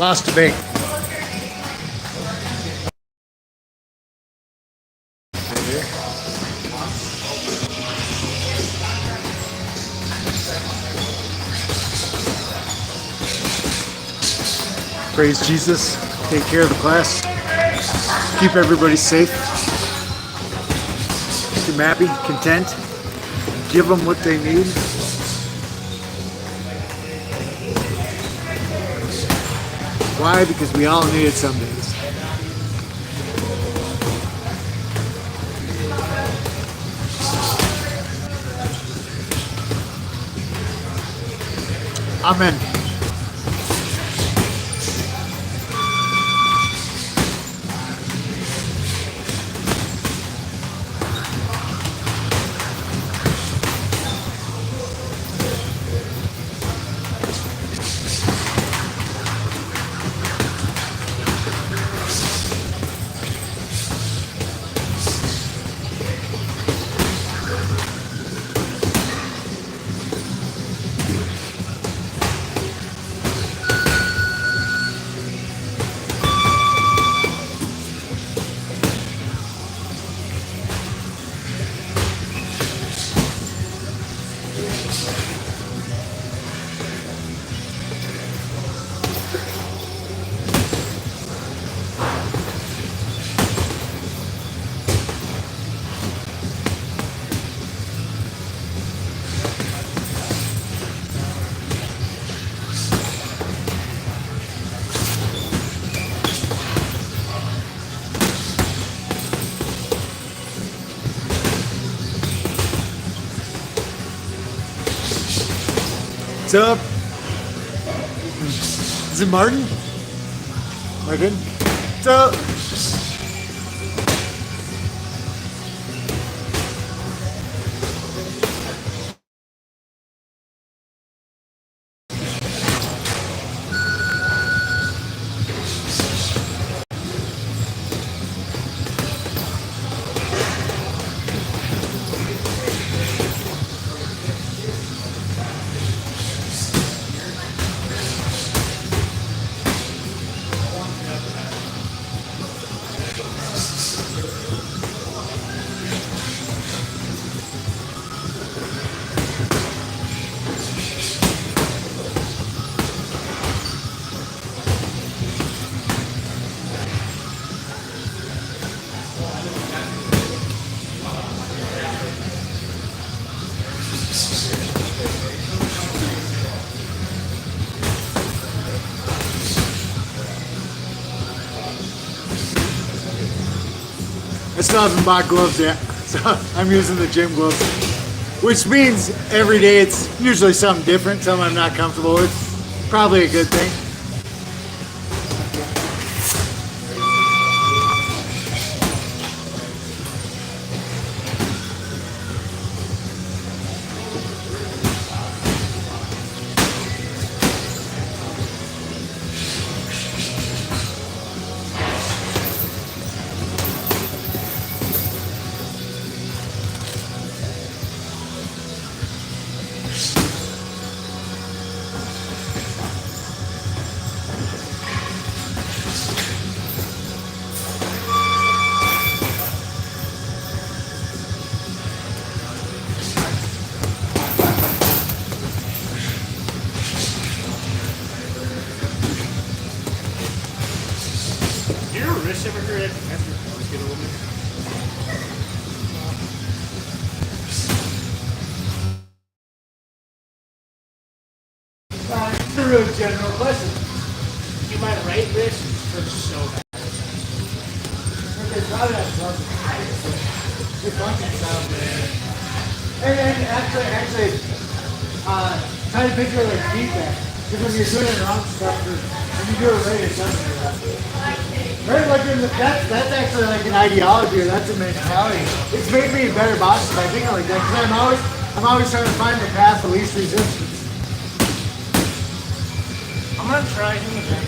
Lost debate. Praise Jesus. Take care of the class. Keep everybody safe. Keep them happy, content. Give them what they need. Why? Because we all need it some days. Amen. What's up? Is it Martin? Martin? What's up? I still haven't bought gloves yet, so I'm using the gym gloves, which means every day it's usually something different, something I'm not comfortable with. Probably a good thing. It's a real general question. You my right wrist hurts so bad. Okay, probably have something. It fucking sounds good. And actually, try to picture like feedback. Because when you're doing it wrong stuff, when you do it right, it doesn't do that. Right, like that's actually like an ideology, or that's a mentality. It's made me a better boss by thinking like that. Because I'm always trying to find the path of least resistance. I'm gonna try him again.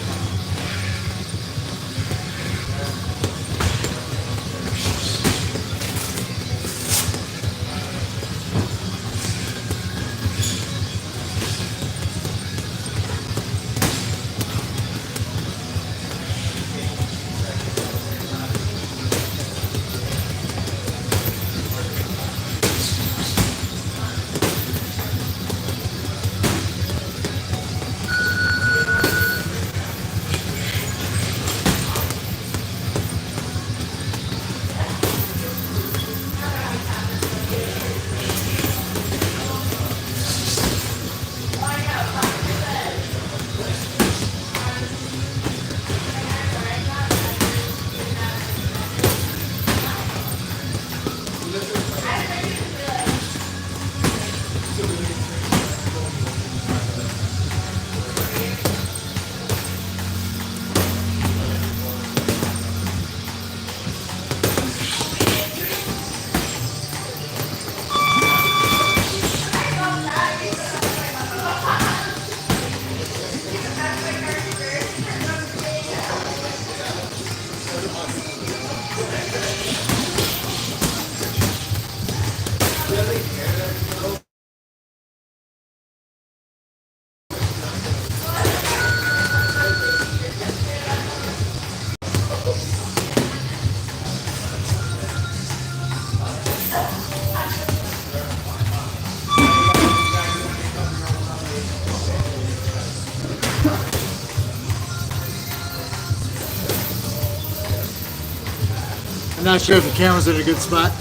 I'm not sure if the camera's in a good spot.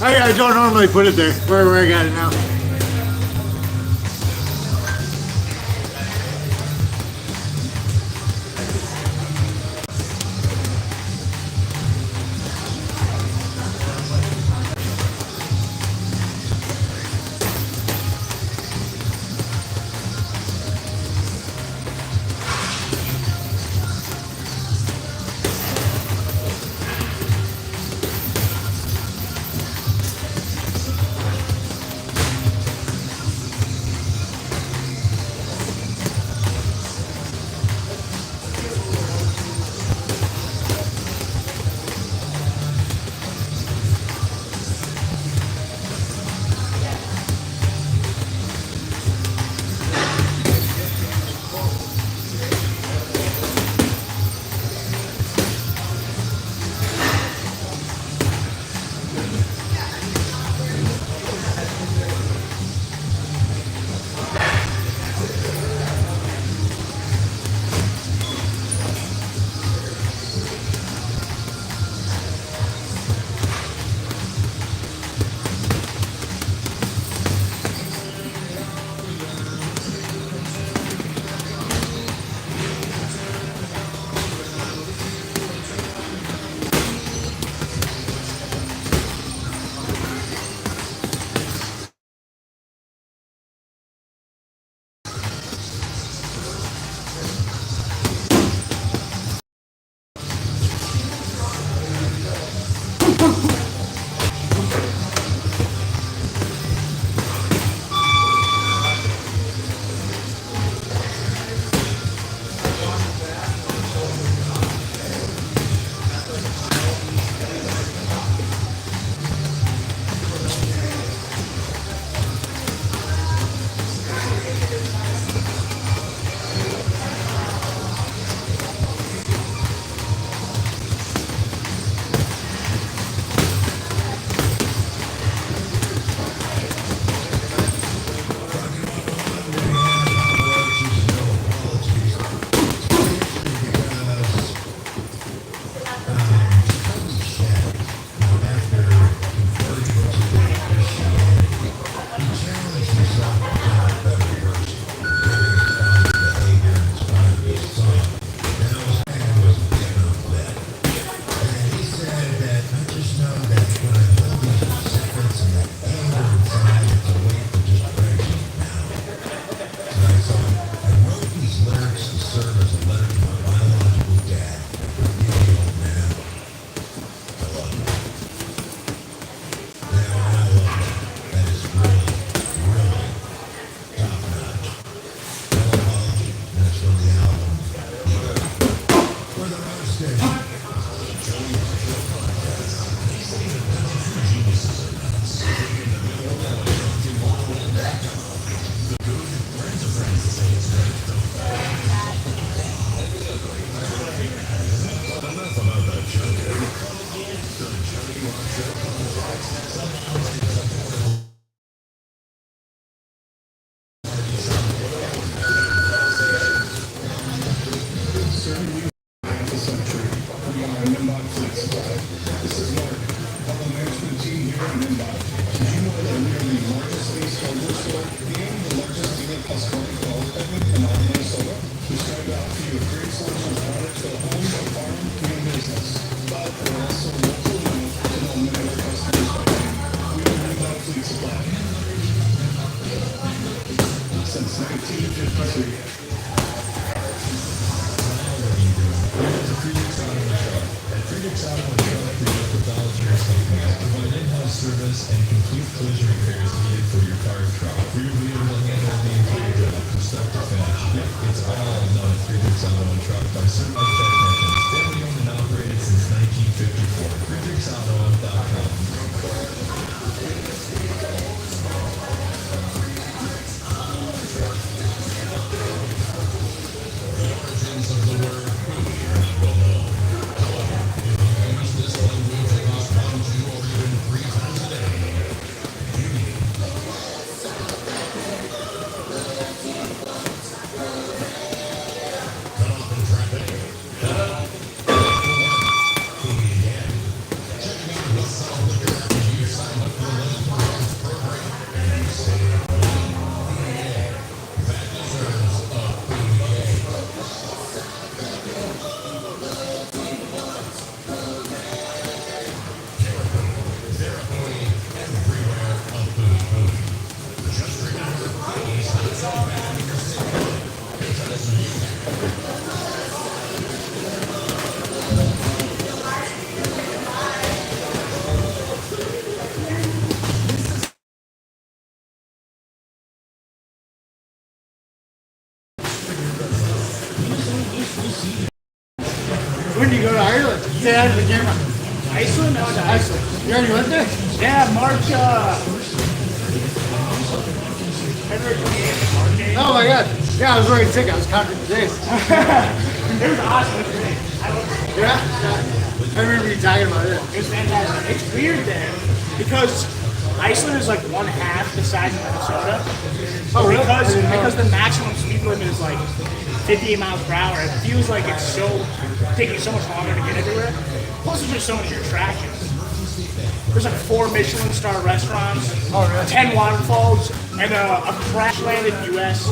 I don't normally put it there, where I got it now. when did you go to Ireland? Say that to the camera. Iceland? No, to Iceland. You already went there? Yeah, March, February 28th, March 8th. Oh my god. Yeah, I was already sick. I was counting the days. It was awesome. It was great. Yeah? I remember you talking about it. It was fantastic. It's weird there because Iceland is like one half the size of Minnesota. Oh, really? Because the maximum speed limit is like 58 miles per hour. It feels like it's so taking so much longer to get everywhere. Plus, there's just so many attractions. There's like 4 Michelin star restaurants, 10 waterfalls, and a crash landed U.S.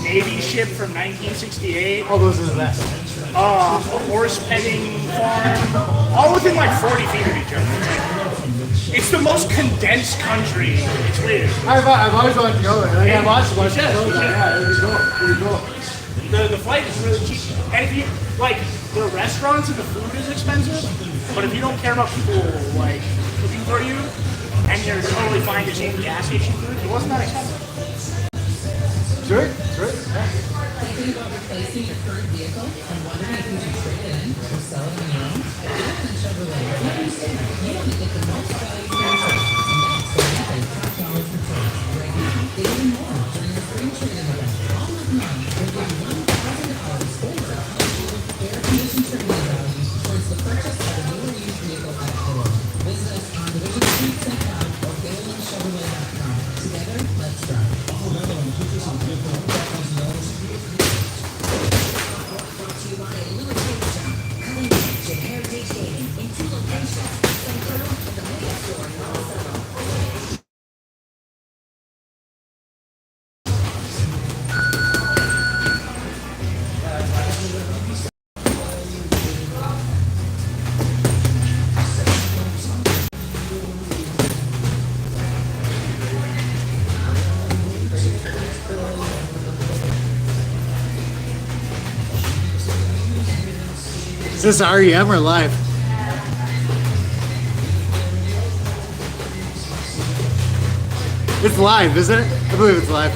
Navy ship from 1968. All those are the best. A horse petting farm, all within like 40 feet of each other. It's the most condensed country. It's weird. I've always wanted to go there. Like, I've watched a bunch of shows. Yeah. Yeah, it was cool. Pretty cool. The flight is really cheap. And if you, like, the restaurants and the food is expensive, but if you don't care about people, like, cooking for you, and you're totally fine just eating gas station food, it wasn't that expensive. Sure, sure. Yeah. Thinking about replacing your current vehicle and wondering if you should trade it in or sell it on your own? At Iceland Chevrolet, we understand you want to get the most value for your trade. And that's why we pay top dollar for trades. Right now, get even more during the spring trade-in event. All month long, we'll give you $1,000 over air-conditioned trade-in value towards the purchase of a newer used vehicle at Ford. Visit us on Division Street, St. Cloud, or GalenChevrolet.com. Together, let's drive. Is this REM or live? It's live, isn't it? I believe it's live.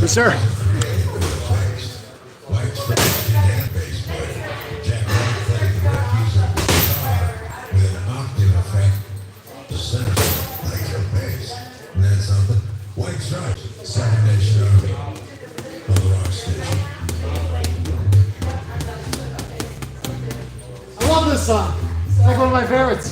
Yes, sir. White Stripes, Second Nation Army, on the rock station. I love this song. It's like one of my favorites.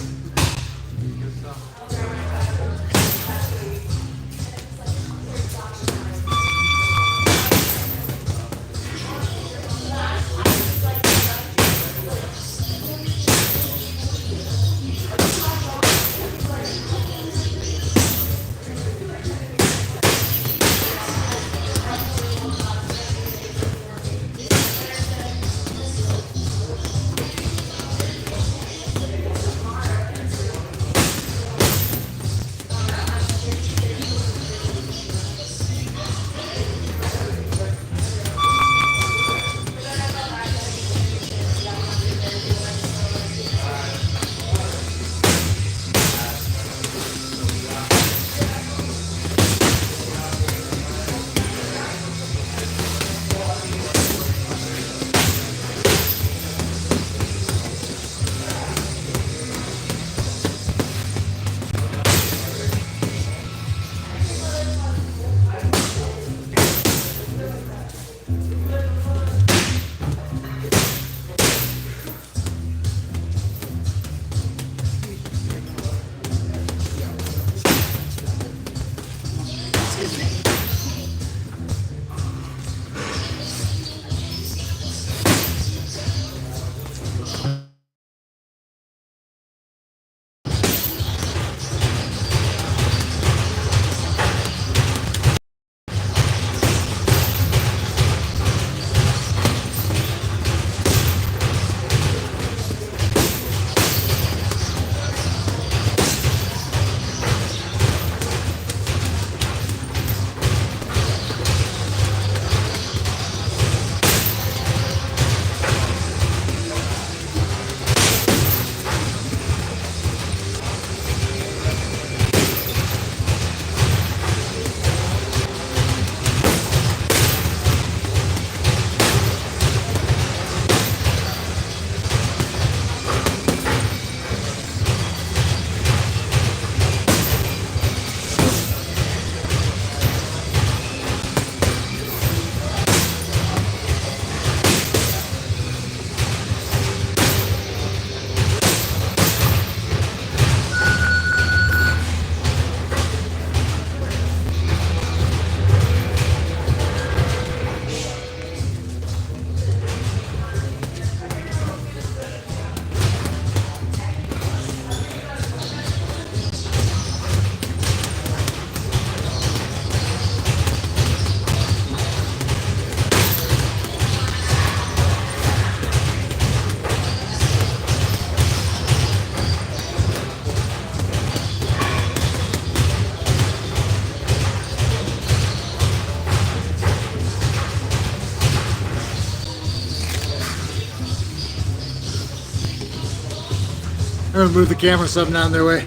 I'm gonna move the camera something out of their way.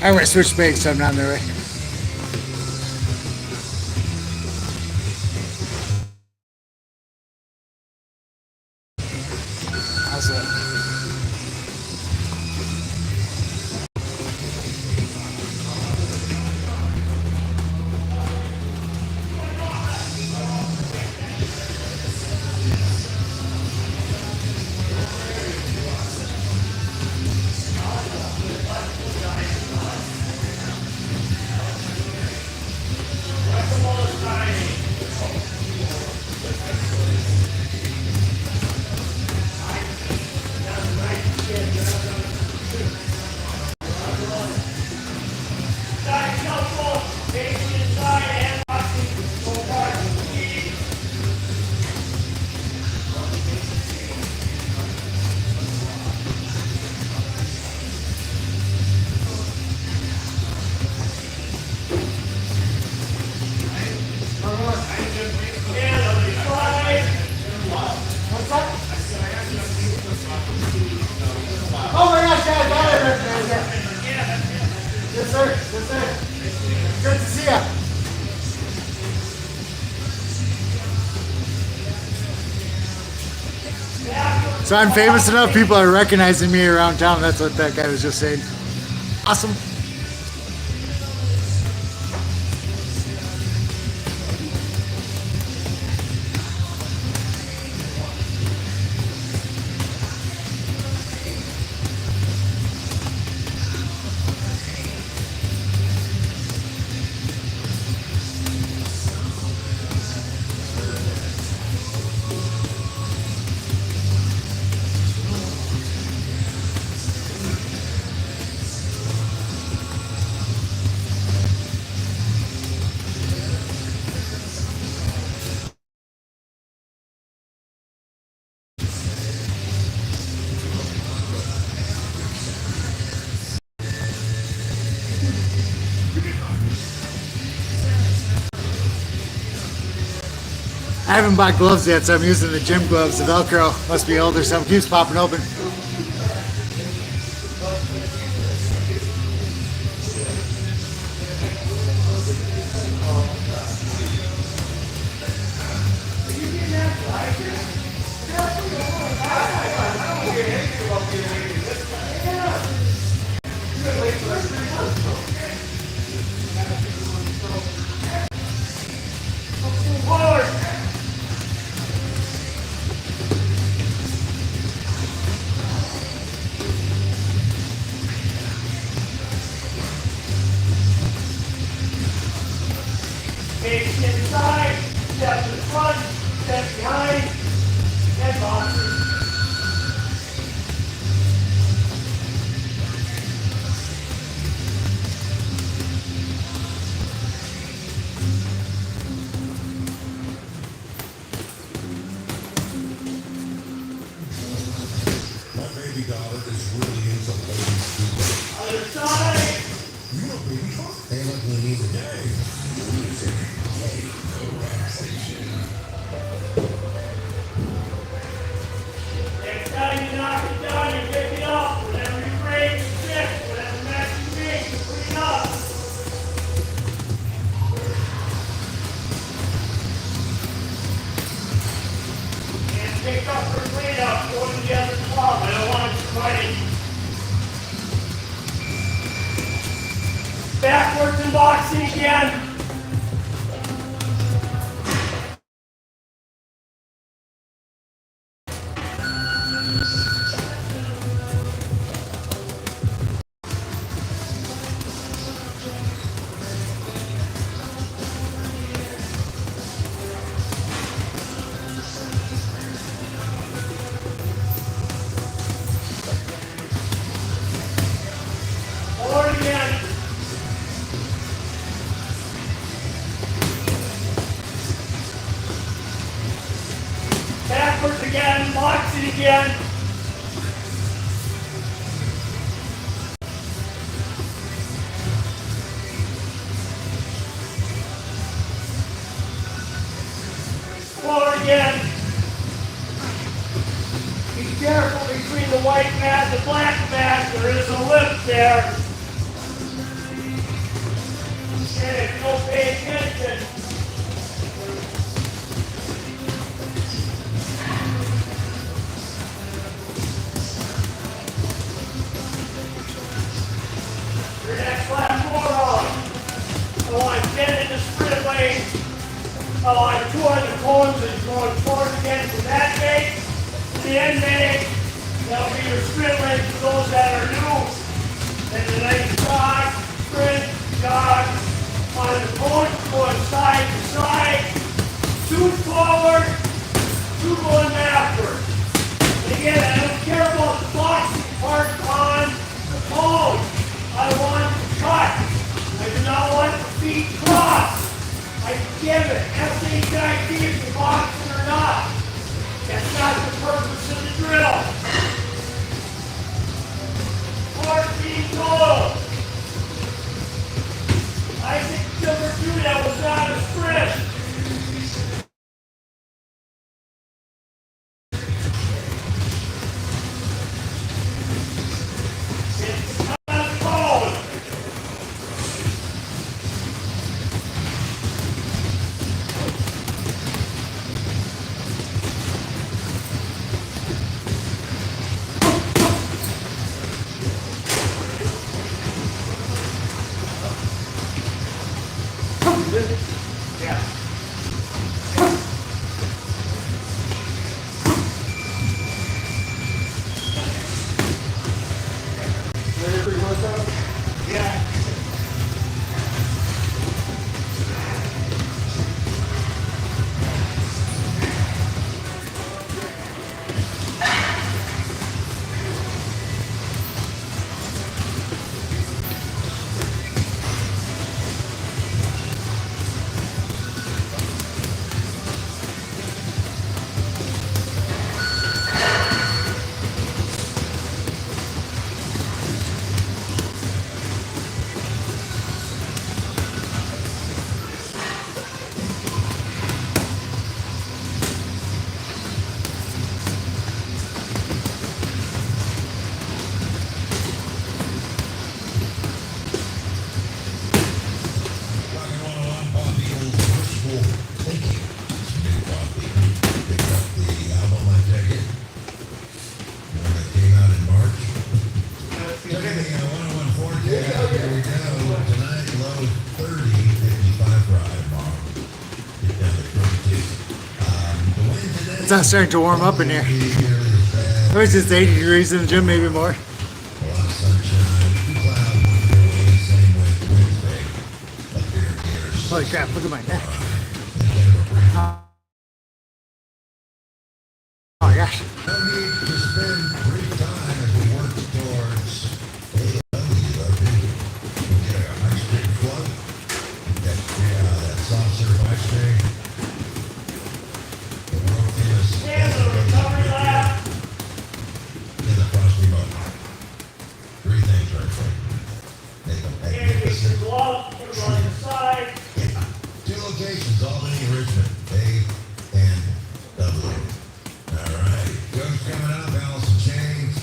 I'm gonna switch space something out of their way. How's that? Yes, sir. Yes, sir. Good to see ya. So I'm famous enough, people are recognizing me around town. That's what that guy was just saying. Awesome. I haven't bought gloves yet, so I'm using the gym gloves. The Velcro must be old or something. Keeps popping open. Okay, step inside, step to the front, step behind, and boxing. My baby daughter is really into ladies too. Other side. You know, baby, hey, look, we need today. Next time you knock it down, you pick it up. Whatever you break, you fix. Whatever mess you make, you clean up. And pick up or clean up. Go to the other club. I don't want you fighting. Backwards and boxing again. Forward again. Backwards again, boxing again. Forward again. Be careful between the white mat and the black mat. There is a lip there. And if you don't pay attention, your next lap forearm. I want to get in the sprint lane. I want 2 other cones and going forward again from that gate to the end gate. That'll be your sprint lane for those that are new. And the next jog, sprint, jog. On the cones going side to side. 2 forward, 2 going backward. And again, I don't care about the boxing part on the cone. I want to cut. I do not want the feet crossed. I give it. S-H-I-T if you're boxing or not. That's not the purpose of the drill. 14 total. I think number 2, that was not a sprint. It's not starting to warm up in here. It was just 80 degrees in the gym, maybe more. A lot of sunshine, cloud, wind, same with Wednesday. Up here, Holy crap, look at my neck. Oh my gosh. no need to spend free time as we work towards AWW. We'll get a nice big plug. That soft serve ice cream. The world famous in the Frosty Mug. Three things right there. Make them magnificent. Yeah. Two locations, Albany, Richmond, A and W. All right, guns coming out, balance and chains.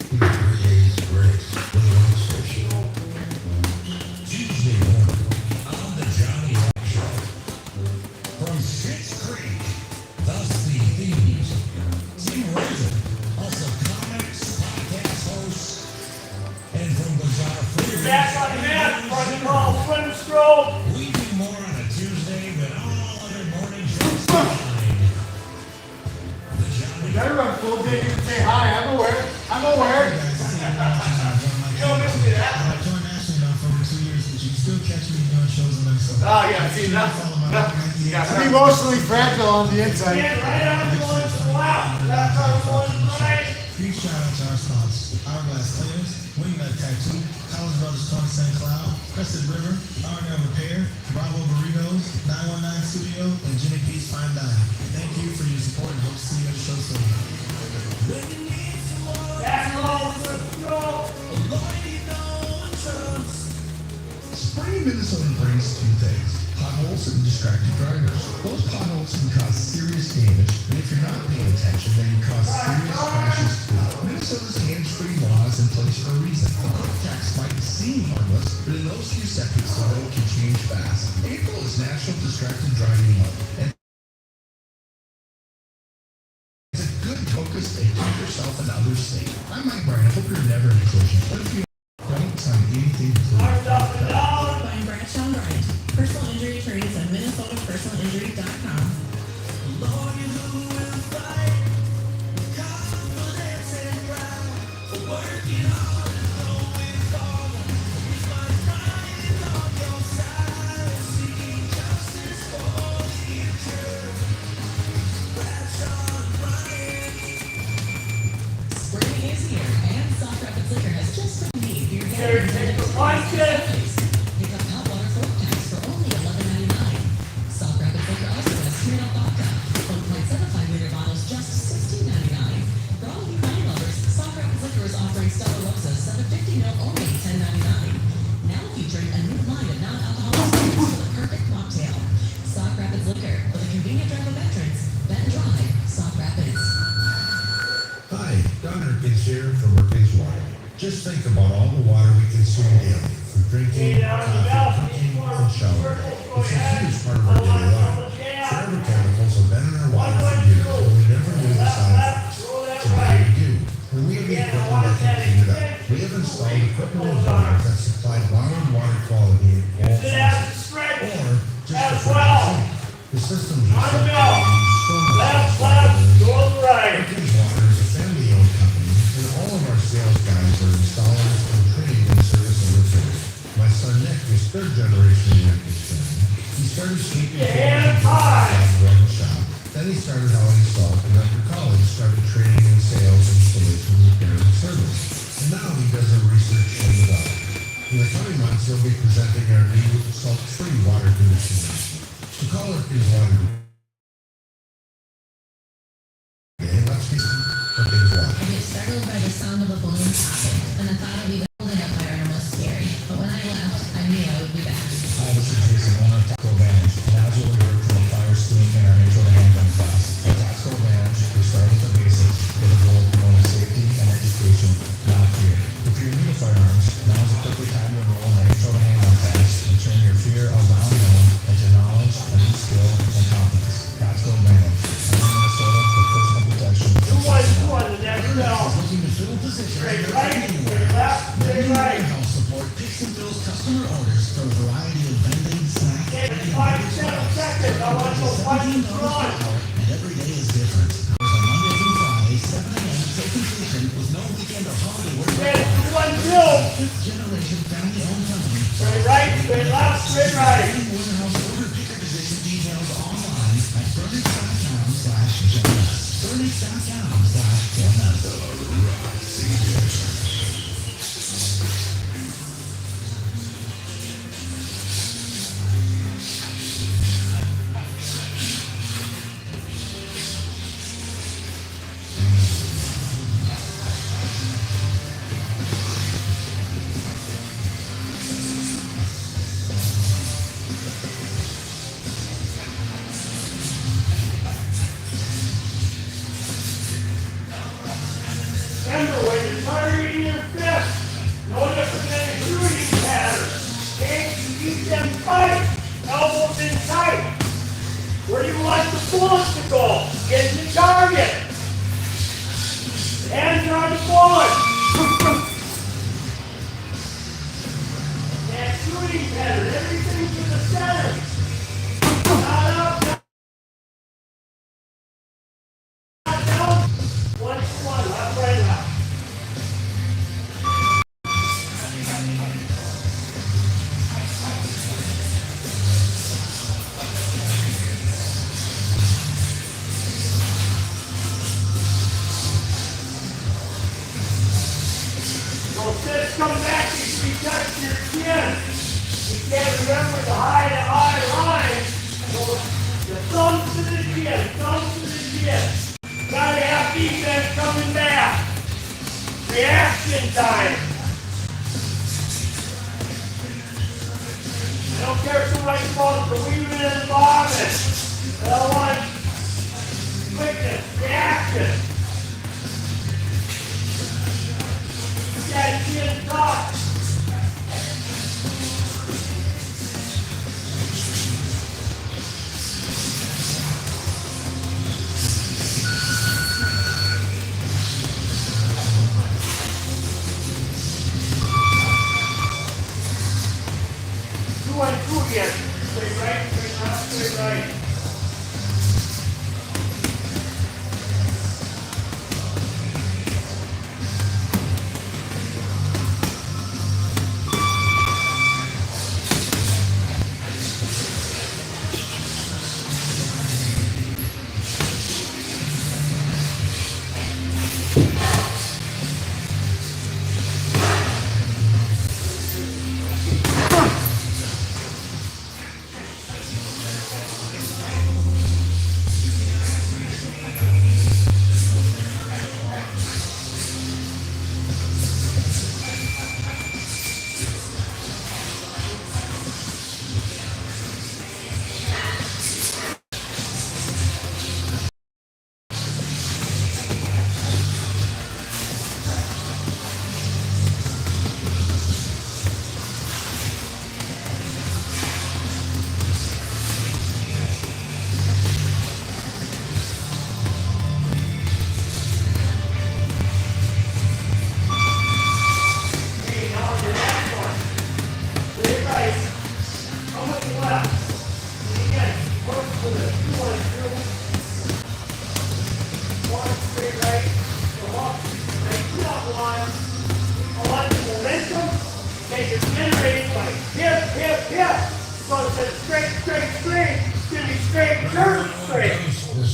3 A's brakes for the road station. Tuesday morning on the Johnny Rock Show. From Schitt's Creek, thus the thieves. Tim Raven, also comics, podcast host, and from Bizarre Food. Back on the mat, front call, swim stroke. We do more on a Tuesday than all other morning shows combined. The Johnny Better run full day and say hi. I'm aware. I'm aware. You don't miss me that. I joined Ashley now for over 2 years, but you can still catch me doing shows in Minnesota. Oh, yeah, see, I'm emotionally fragile on the inside. Stand right on the one to the left. That's our one right. Huge shout out to our sponsors: Hourglass Cleaners, Wingnut Tattoo, Collins Brothers 20 Cent Cloud, Crested River, R&L Repair, Bravo Burritos, 919 Studio, and Jimmy P's Fine Dine. Thank you for your support and hope to see you at the show soon. Back roll, swim stroke. Spraying Minnesota brings two things: potholes and distracted drivers. Those potholes can cause serious damage, and if you're not paying attention, then you cause serious crashes too. Minnesota's hands-free law is in place for a reason. A quick text might seem harmless, but in those few seconds, the road can change fast. April is National Distracted Driving Month, and it's a good focus to keep yourself and others safe. I'm Mike Bryan. I hope you're never in a collision, but if you don't sign anything to Arms up and down. By Bradshaw and Bryant, personal injury attorneys at MinnesotaPersonalInjury.com. Spring is here, and Soft Rapids Liquor has just been made for your Here, take the punch in. Pick up hot water 4 packs for only $11.99. Soft Rapids Liquor also has Smirnoff Vodka, 1.75 liter bottles just $16.99. For all you wine lovers, Soft Rapids Liquor is offering Stella Rosa 750 ml only $10.99. Now featuring a new line of non-alcoholic spirits for the perfect cocktail. Soft Rapids Liquor for the convenient drive of veterans. Bet and drive, Soft Rapids. Hi, Don Herkins here from Herkins Water. Just think about all the water we consume daily, from drinking, coffee, cooking, and showering. It's a huge part of our daily life. Forever chemicals have been in our water for years, but we never knew the side effects. So what do? When we have the equipment that can clean it up, we have installed equipment and hardware that supply bottled water quality in all sizes, or just the sink. The system just On the so bell. Left, go right. Herkins Water is a family-owned company, and all of our sales guys are installers and trained in service and repair. My son Nick is third generation in Herkins family. He started sweeping hand floors high. and running shop. Then he started hauling salt, and after college started training in sales, installation, repair, and service. And now he does a research and development. In the coming months, he'll be presenting our new salt-free water conditioner. To call Herkins Water today, let's be Herkins Water. I get startled by the sound of a balloon popping, and the thought of even holding a firearm was scary. But when I left, I knew I would be back. Hi, this is Jason, owner of Taco Advantage. And as what we heard from the fire student in our intro to handgun class, at Taco Advantage, we start with the basics with a goal of promoting safety and education, not fear. If you're new to firearms, now is a perfect time to enroll in our intro to handgun class and turn your fear of the unknown into knowledge, a new skill, and confidence. Taco Advantage. I'm in Minnesota for personal protection. Two on the next bell. Looking to fill a position Straight in right, straight left, straight right. Help support picks and fills customer orders for a variety of vending, snack, Take 5 seconds. I want to go punch in front. and every day is different. straight right. Waterhouse order picker position details online at furnace.com/jonas. Furnace.com/jonas. Remember, when you're targeting your fist, no different than a shooting pattern. Okay? You keep them tight, elbows in tight. Where do you want the bullets to go? Get the target. Hands are on the bullet. That shooting pattern, everything to the center. Not up, not down. 1 to 1, left, right, left. So this comes back to you touch your chin. You can't remember the eye line. So the thumb to the chin, thumb to the chin. Gotta have defense coming back. Reaction time. I don't care if somebody calls for weaving and bobbing. I don't want quickness, reaction. That chin top. Two and two again. Straight right, straight left, straight right.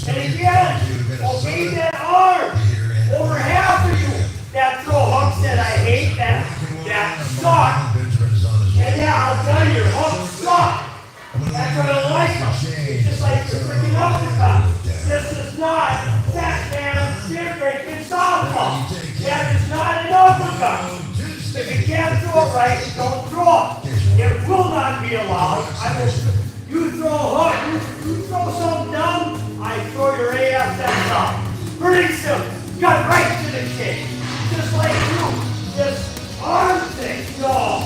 And again, obey that arm. Over half of you that throw hooks that I hate, that suck. And yeah, I'll tell you, your hooks suck. That's what I like them. It's just like your freaking uppercut. This is not that damn shit-breaking softball. That is not an uppercut. If you can't throw it right, don't throw it. It will not be allowed. You throw a hook, you throw something dumb, I throw your ASS up. Pretty simple. Got right to the kick. Just like you. This arm thing. No.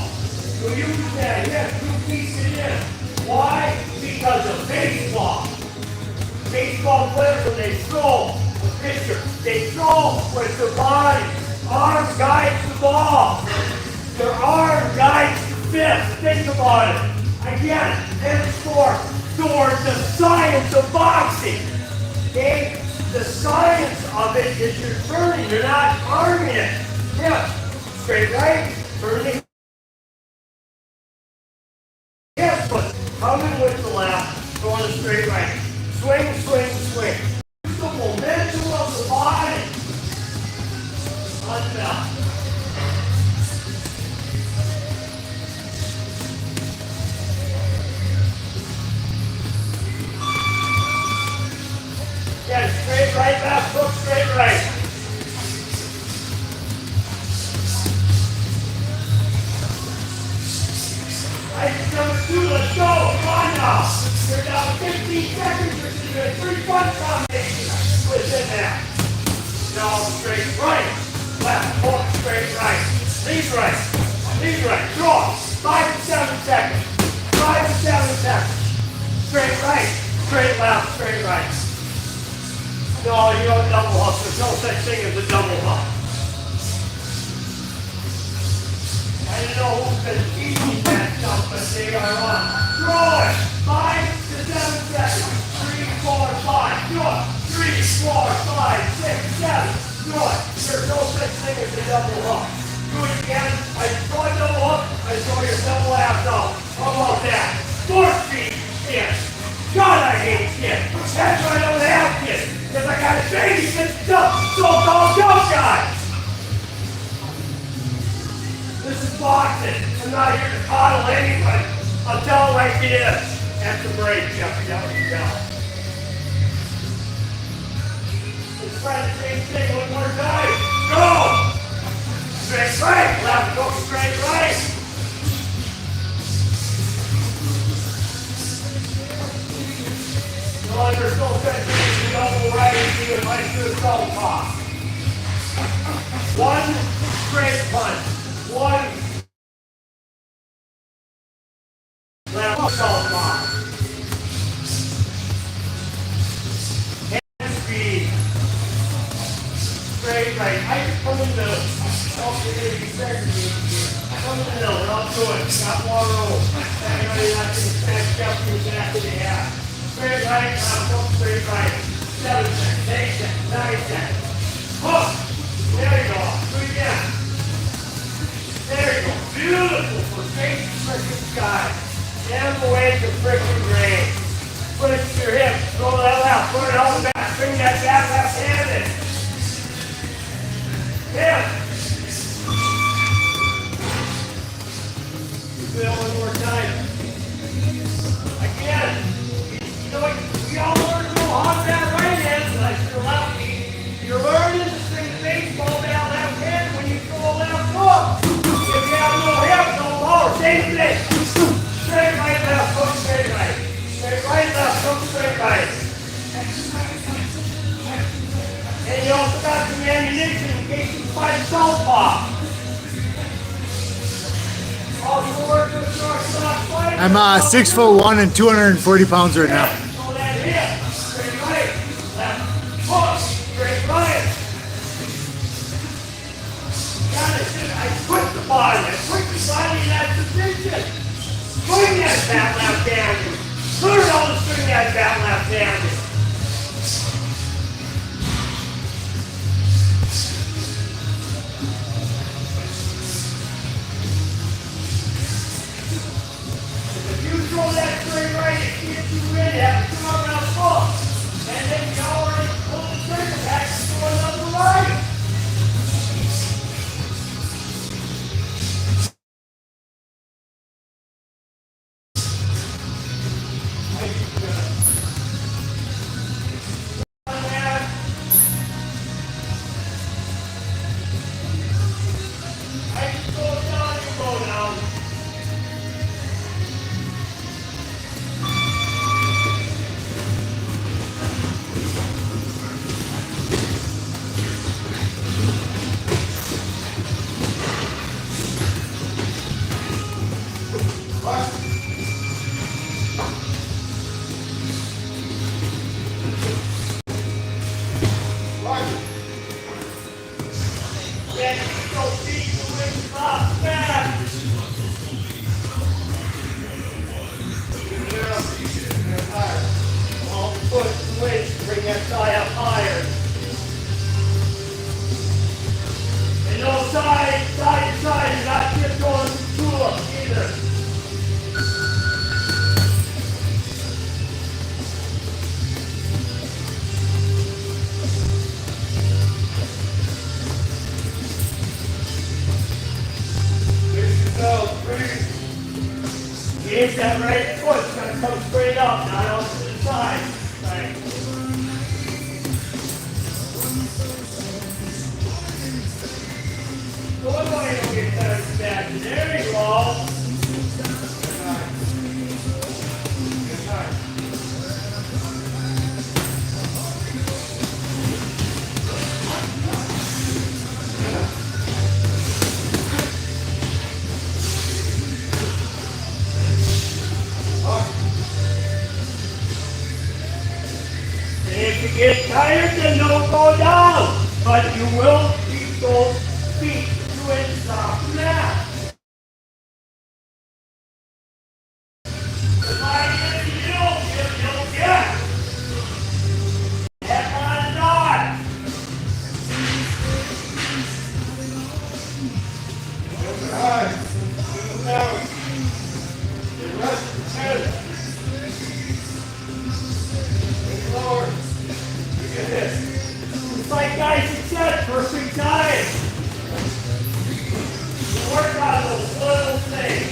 So you do that. You have to piece it in. Why? Because of baseball. Baseball players, when they throw a pitcher, they throw with their body. Arm guides the ball. Their arm guides the fist. Think about it. Again, henceforth, towards the science of boxing. Okay? The science of it is you're turning, you're not arming it. Yeah. Straight right, turn the hips. Coming with the left, going a straight right. Swing, swing, swing. Use the momentum of the body. Unbelt. Yeah, straight right, left hook, straight right. Nice, number 2, let's go. Come on now. You're down 15 seconds. You're doing 3 punch combinations within that. Now straight right, left hook, straight right. Lead right, draw. 5 to 7 seconds. 5 to 7 seconds. Straight right, straight left, straight right. No, you don't double hook. There's no such thing as a double hook. I don't know who's been teaching that stuff, but they are on. Draw it. 5 to 7 seconds. 3, 4, 5. Do it. 3, 4, 5, 6, 7. Do it. There's no such thing as a double hook. Do it again. I saw a double hook. I saw your double ass out. How about that? 4 feet in. God, I hate kids. That's why I don't have kids. Because I got a babysit so-called jump guy. This is boxing. I'm not here to coddle anybody. I'll tell it like it is. That's the break, Jeffrey. That was the tell. Let's try the same thing one more time. Go! Straight right. Left hook, straight right. No, there's no such thing as a double right if I do a southpaw. 1 straight punch. 1 left southpaw. Hand speed. Straight right. I can come in the middle. You're going to be segregated here. Come in the middle and I'll do it. Got more room. Everybody not going to smash Jeffrey exactly the half. Straight right, hook, straight right. 7 seconds, 8 seconds, 9 seconds. Hook. There you go. Do it again. There you go. Beautiful for straight freaking sky. And away to freaking rain. Put it to your hips. Throw that left. Put it on the back. Bring that back left hand in. Yeah. Do it one more time. Again. You know what? We all learn to go hard that right hand, but I still left me. You're learning to swing the baseball down left hand when you throw a left hook. If you have no hip, no power. Same thing. Straight right, left hook, straight right. Straight right, left hook, straight right. And you also got some ammunition in case you fight southpaw. Also work with your soft fight. I'm 6'1" and 240 pounds right now. Throw that hip. Straight right. Left hook. Straight right. Got it. I put the body. I put the body in that position. Swing that bat left handed. Learn how to swing that bat left handed. If you throw that straight right, it gets you in, you have to come up around full. And then you already pull the trigger back and throw another right. Bring that thigh up higher. And no side to side, you're not just going tulip either. Gauge that right foot. It's going to come straight up, not out to the side. Right. Good way to get that back. There you go. If you get tired, then don't go down. But you will keep those feet to it soft mat. You'll get. Head on dot. It's like guys said, perfect time. You work on those little things.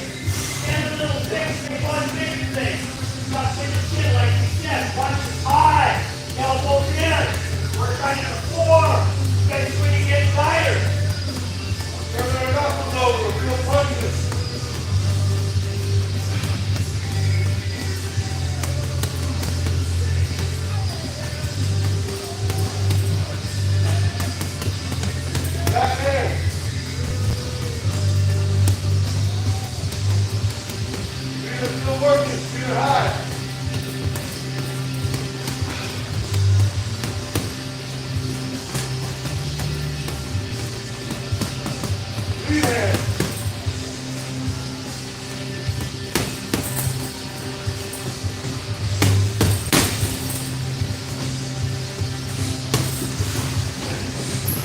And the little things make one big thing. Tuck in the chin like you said. Punch high. Elbows in. Work on your core. Especially when you get tired. Turn our knuckles over. Real punches. Back there. You're still working, shoot high. Be there.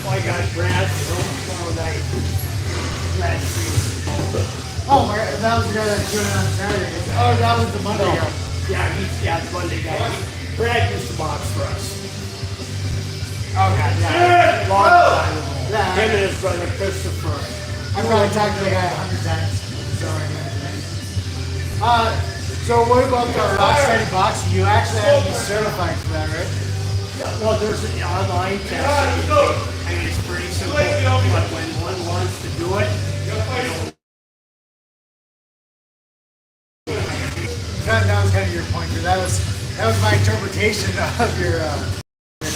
Oh, I got Brad tomorrow night. Brad Oh, that was the guy that showed it on Saturday. Oh, that was the Monday guy. Yeah, the Monday guy. Brad used to box for us. Oh, God, yeah. Long time ago. Yeah. Him and his brother Christopher. I probably talked to the guy 100 times. So what about the Rocksteady boxing? You actually have to be certified for that, right? Well, there's an online test. I mean, it's pretty simple. But when one wants to do it, That was kind of your point. That was my interpretation of your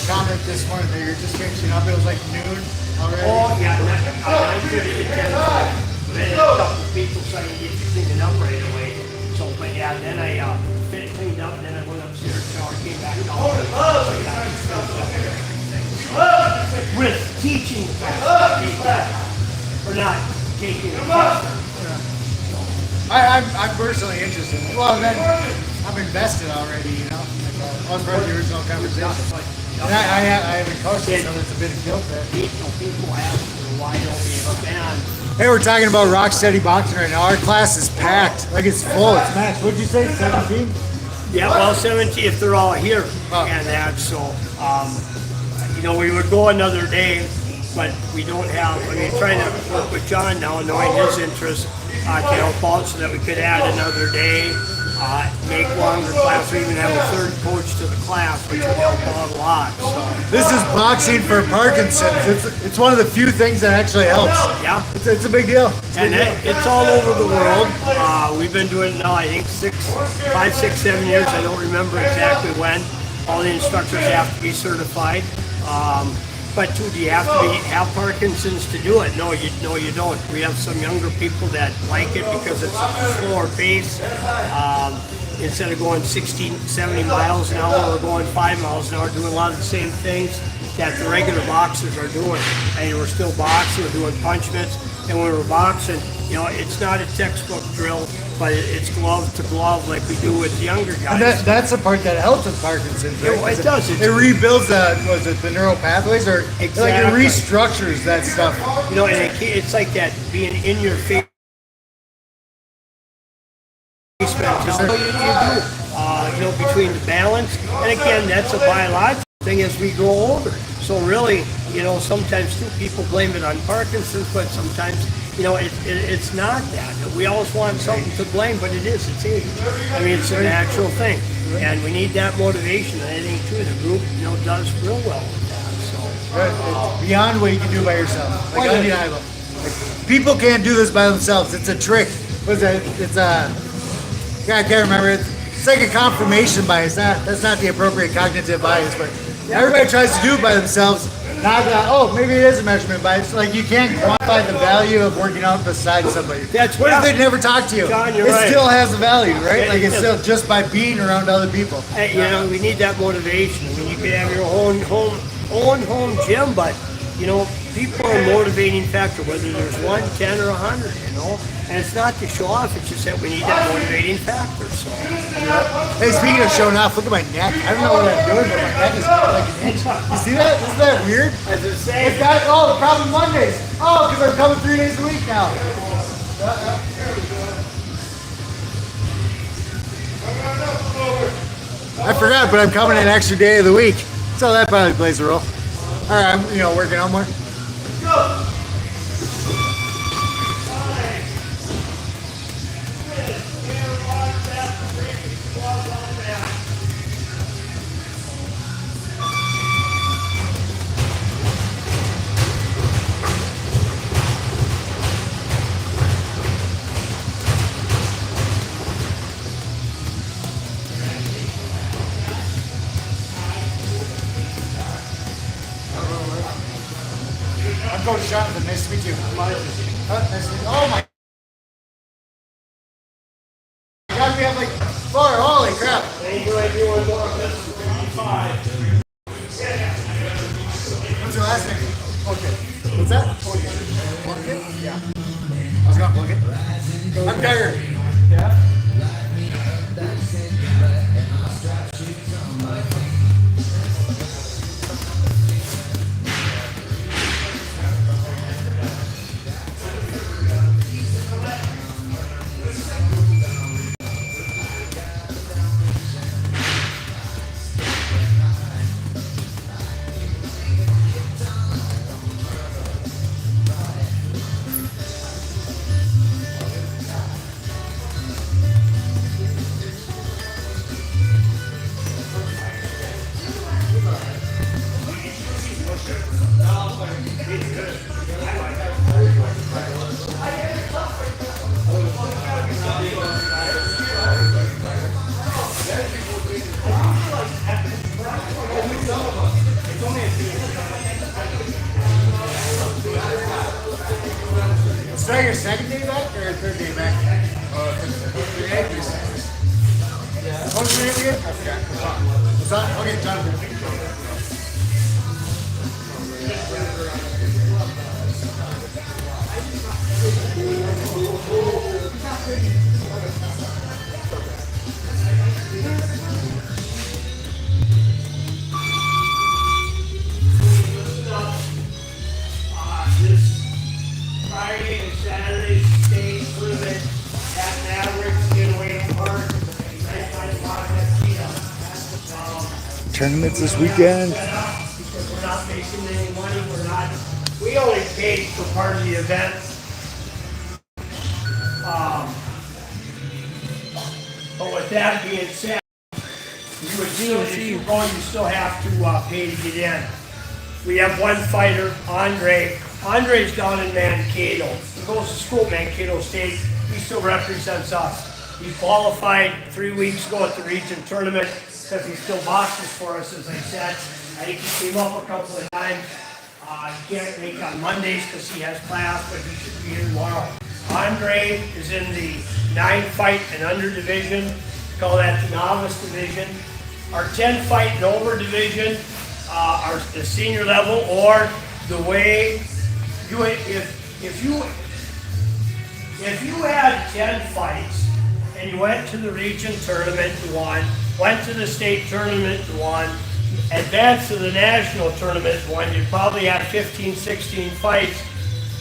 comment this morning. That you're just finishing up. It was like noon already. oh, yeah, 9:30 to 10. Then a couple people so I can get you cleaning up right away. So, but yeah, then I cleaned up, and then I went upstairs, showered, came back down. With teaching or not taking a test. I'm personally interested. Well, then I'm invested already. You know, like, I was part of the original conversation. And I haven't coached it, so it's a bit of guilt there. People ask me why don't we expand. Hey, we're talking about Rocksteady boxing right now. Our class is packed, like it's full. It's maxed. What'd you say? 17? Yeah, well, 17 if they're all here and that. So, you know, we would go another day, but we don't have. I mean, trying to work with John now, knowing his interest, to help out so that we could add another day, make longer class, or even have a third coach to the class, which would help out a lot. So, This is boxing for Parkinson's. It's one of the few things that actually helps. yeah. It's a big deal. And it's all over the world. We've been doing it now, I think 5, 6, 7 years. I don't remember exactly when. All the instructors have to be certified. But too, do you have to have Parkinson's to do it? No, you don't. We have some younger people that like it because it's a slower pace. Instead of going 60, 70 miles an hour, we're going 5 miles an hour, doing a lot of the same things that the regular boxers are doing. And we're still boxing, we're doing punch mitts, and when we're boxing, you know, it's not a textbook drill, but it's glove to glove like we do with the younger guys. And that's the part that helps with Parkinson's, right? It does. It rebuilds the neural pathways, or like it Exactly. restructures that stuff. You know, and it's like that being in your face. You know, between the balance, and again, that's a biological thing as we grow older. So really, sometimes too, people blame it on Parkinson's, but sometimes, it's not that. We always want something to blame, but it is. It's age. I mean, it's a natural thing. And we need that motivation. And I think, too, the group, does real well with that. So It's beyond what you can do by yourself. Like undeniable. Like, people can't do this by themselves. It's a trick. What's that? It's I can't remember. It's like a confirmation bias. That's not the appropriate cognitive bias, but everybody tries to do it by themselves. Maybe it is a measurement bias. Like, you can't quantify the value of working out beside somebody. What if they never talk to you? John, you're it right. still has a value, right? Like, it's still just by being around other people. Hey, we need that motivation. I mean, you could have your own home gym, but people are a motivating factor, whether there's 1, 10, or 100. And it's not to show off; it's just that we need that motivating factor. So, hey, speaking of showing off, look at my neck. I don't know what I'm doing, but my neck is like an inch. You see that? Isn't that weird? as I say, It's got the problem Mondays. Oh, because I'm coming 3 days a week now. I forgot, but I'm coming an extra day of the week, so that probably plays a role. All right, I'm working out more. I'm Coach Jonathan. Nice to meet you. Nice to meet you. Oh my God, we have like 4. Holy crap. What's your last name? Okay. What's that? Plug it? Yeah. I was gonna plug it. I'm Dagger. Yeah. Is that your second day back or your third day back? Third day. What's your name again? I forgot. What's that? Okay, Jonathan. This Friday and Saturday state tournament at Mavericks in Wayne Park. Tournaments this weekend. Because we're not making any money, we only paid for part of the event. But with that being said, you would still, if you go, you still have to pay to get in. We have one fighter, Andre. Andre's down in Mankato. He goes to school at Mankato State. He still represents us. He qualified 3 weeks ago at the region tournament because he still boxes for us, as I said. I think he came up a couple of times. He can't make on Mondays because he has class, but he should be here tomorrow. Andre is in the 9-fight and under division. We call that the novice division. Our 10-fight and over division are the senior level, or the way you if you had 10 fights and you went to the region tournament, you won, went to the state tournament, you won, advanced to the national tournament, you won, you'd probably have 15, 16 fights,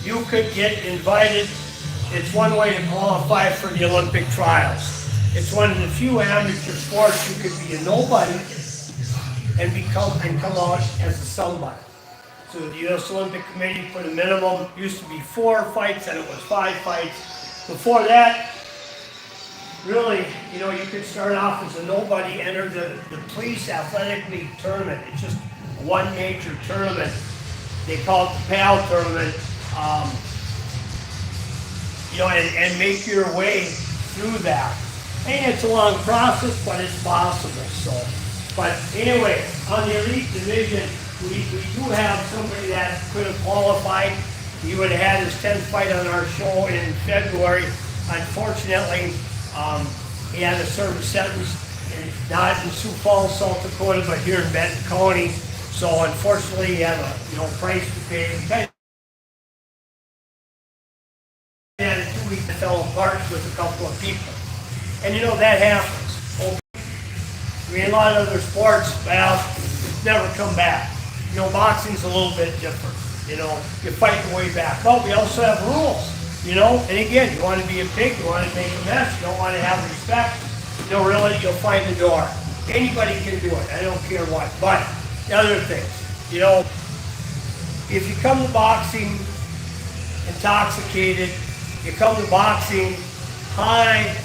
you could get invited. It's one way to qualify for the Olympic trials. It's one of the few amateur sports you could be a nobody and come out as a somebody. to the U.S. Olympic Committee for the minimum. Used to be 4 fights, then it was 5 fights. Before that, really, you know, you could start off as a nobody, enter the police athletic league tournament. It's just one major tournament. They call it the PAL tournament. You know, and make your way through that. And it's a long process, but it's possible. So, but anyway, on the elite division, we do have somebody that could have qualified. He would have had his 10th fight on our show in February. Unfortunately, he had to serve a sentence, not in Sioux Falls, South Dakota, but here in Benton County. So unfortunately, he had a price to pay. He kind of had a 2 week fell apart with a couple of people. And you know, that happens. Okay. I mean, a lot of other sports, well, never come back. You know, boxing's a little bit different. You know, you fight your way back. But we also have rules, you know. And again, you want to be a pig, you want to make a mess, you don't want to have respect. You know, really, you'll find the door. Anybody can do it. I don't care what. But the other things, you know, if you come to boxing intoxicated, you come to boxing high,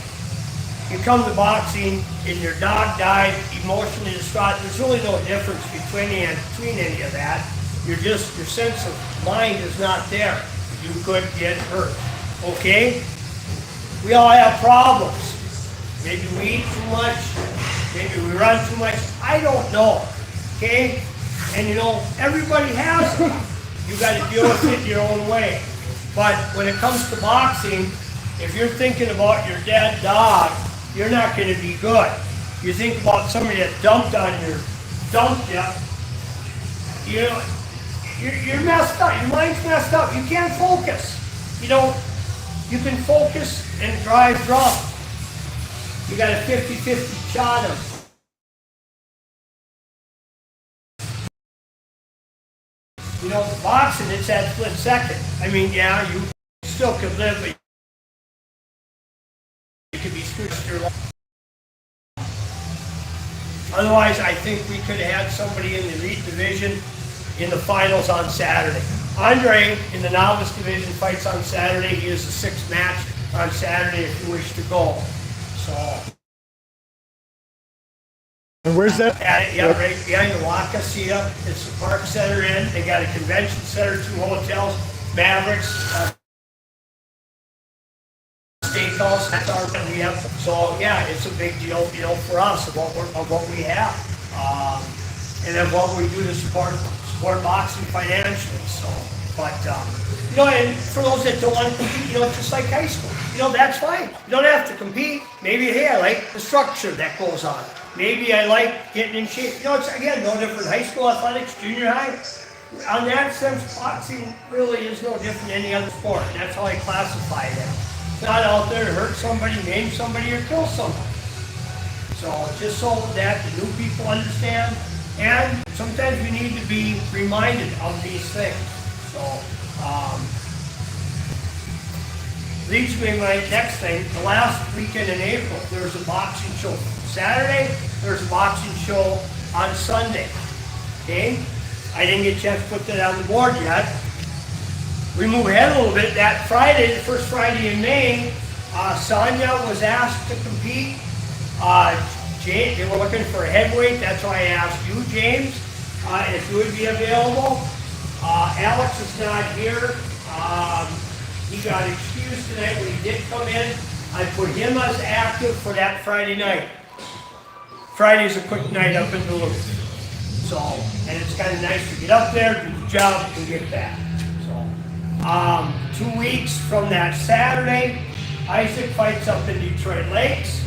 you come to boxing and your dog died, emotionally distraught, there's really no difference between any of that. Your sense of mind is not there. You could get hurt, okay? We all have problems. Maybe we eat too much, maybe we run too much, I don't know, okay? And you know, everybody has them. You gotta deal with it your own way. But when it comes to boxing, if you're thinking about your dead dog, you're not going to be good. You think about somebody that dumped you, you know, you're messed up. Your mind's messed up. You can't focus. You know, you can focus and drive drunk. You got a 50-50 shot of you know, boxing, it's that split second. I mean, yeah, you still could live, but you could be screwed your life. Otherwise, I think we could have had somebody in the elite division in the finals on Saturday. Andre, in the novice division, fights on Saturday. He is the 6th match on Saturday if you wish to go. So. And where's that? Yeah, right behind the Waka, see ya. It's the Park Center in. They got a convention center, 2 hotels, Mavericks, steakhouse. That's our we have. So yeah, it's a big deal, you know, for us of what we have, and then what we do to support boxing financially. So, but you know, and for those that don't want to compete, you know, just like high school, you know, that's fine. You don't have to compete. Maybe hey, I like the structure that goes on. Maybe I like getting in shape. You know, it's again no different. High school athletics, junior high. On that sense, boxing really is no different than any other sport. And that's how I classify that. It's not out there to hurt somebody, maim somebody, or kill somebody. So just so that the new people understand, and sometimes we need to be reminded of these things. So leads me to my next thing. The last weekend in April, there's a boxing show. Saturday, there's a boxing show on Sunday. Okay? I didn't get a chance to put that on the board yet. We move ahead a little bit. That Friday, the first Friday in May, Sonia was asked to compete. James, they were looking for a heavyweight. That's why I asked you, James, if you would be available. Alex is not here. He got excused tonight when he did come in. I put him as active for that Friday night. Friday's a quick night up in Duluth. So, and it's kind of nice to get up there, do the job, and get back. So, 2 weeks from that Saturday, Isaac fights up in Detroit Lakes.